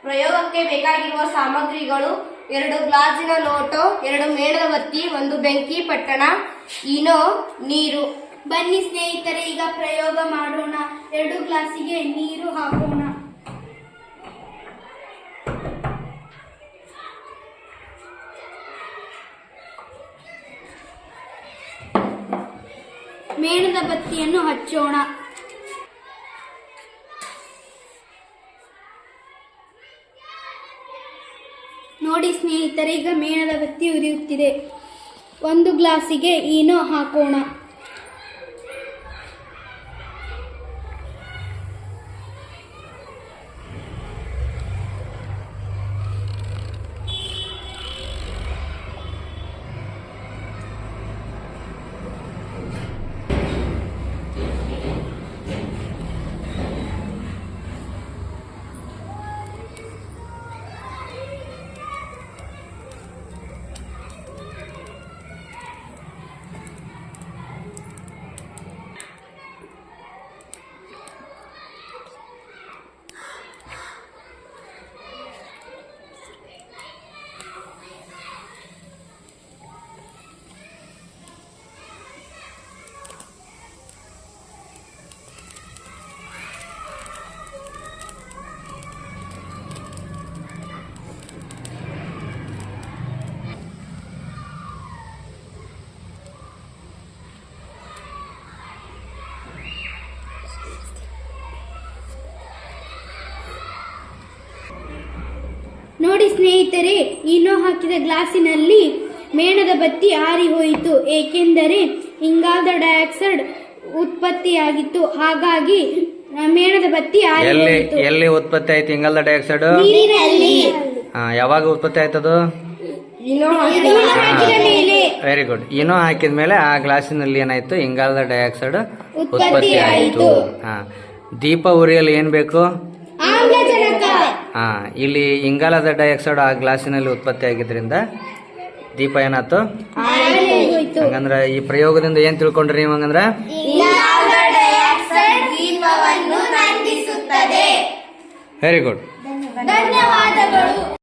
ಪ್ರಯೋಗಕ್ಕೆ ಬೇಕಾಗಿರುವ ಸಾಮಗ್ರಿಗಳು 2 ಗ್ಲಾಸಿನ ಲೋಟೋ, 2 ಮೇಣದ ಬತ್ತಿ, 1 ಬೆಂಕಿ ಪಟ್ಟಣ, ಇನೋ, ನೀರು. ಬನ್ನಿ ಸ್ನೇಹಿತರೆ, ಈಗ ಪ್ರಯೋಗ ಮಾಡೋಣ. 2 ಗ್ಲಾಸಿಗೆ ನೀರು ಹಾಕೋಣ. ಮೇಣದ ಬತ್ತಿಯನ್ನು ಹಚ್ಚೋಣ. ನೋಡಿ ಸ್ನೇಹಿತರೆ, ಈಗ ಮೇಣದ ಬತ್ತಿ ಉರಿಯುತ್ತಿದೆ. 1 ಗ್ಲಾಸಿಗೆ ಈನೋ ಹಾಕೋಣ. ನೋಡಿ ಸ್ನೇಹಿತರೆ, ಈನೋ ಹಾಕಿದ ಗ್ಲಾಸಿನಲ್ಲಿ ಮೇಣದ ಬತ್ತಿ ಆರಿ ಹೋಯಿತು, ಏಕೆಂದರೆ ಇಂಗಾಲದ ಡೈಆಕ್ಸೈಡ್ ಉತ್ಪತ್ತಿಯಾಗಿತ್ತು. ಹಾಗಾಗಿ ಮೇಣದ ಬತ್ತಿ ಆರಿ ಹೋಯಿತು. ಎಲ್ಲಿ ಉತ್ಪತ್ತಿ ಆಯ್ತು ಇಂಗಾಲದ ಡೈಆಕ್ಸೈಡ್? ನೀರಿನಲ್ಲಿ. ಯಾವಾಗ ಉತ್ಪತ್ತಿ ಆಯ್ತದು? Very good. ಇನೋ ಹಾಕಿದ ಮೇಲೆ ಆ ಗ್ಲಾಸಿನಲ್ಲಿ ಏನಾಯ್ತು? ಇಂಗಾಲದ ಡೈಆಕ್ಸೈಡ್ ಉತ್ಪತ್ತಿ ಆಯಿತು. ದೀಪ ಉರಿಯಲು ಏನ್ ಬೇಕು? ಇಲ್ಲಿ ಇಂಗಾಲದ ಡೈಆಕ್ಸೈಡ್ ಆ ಗ್ಲಾಸಿನಲ್ಲಿ ಉತ್ಪತ್ತಿ ಆಗಿದ್ರಿಂದ ದೀಪ ಏನಾಯ್ತು? ಹಂಗಂದ್ರ ಈ ಪ್ರಯೋಗದಿಂದ ಏನ್ ತಿಳ್ಕೊಂಡ್ರಿ ನೀವು? ಹಂಗಂದ್ರ ದೀಪವನ್ನು ನಂದಿಸುತ್ತದೆ. Very good. ಧನ್ಯವಾದಗಳು.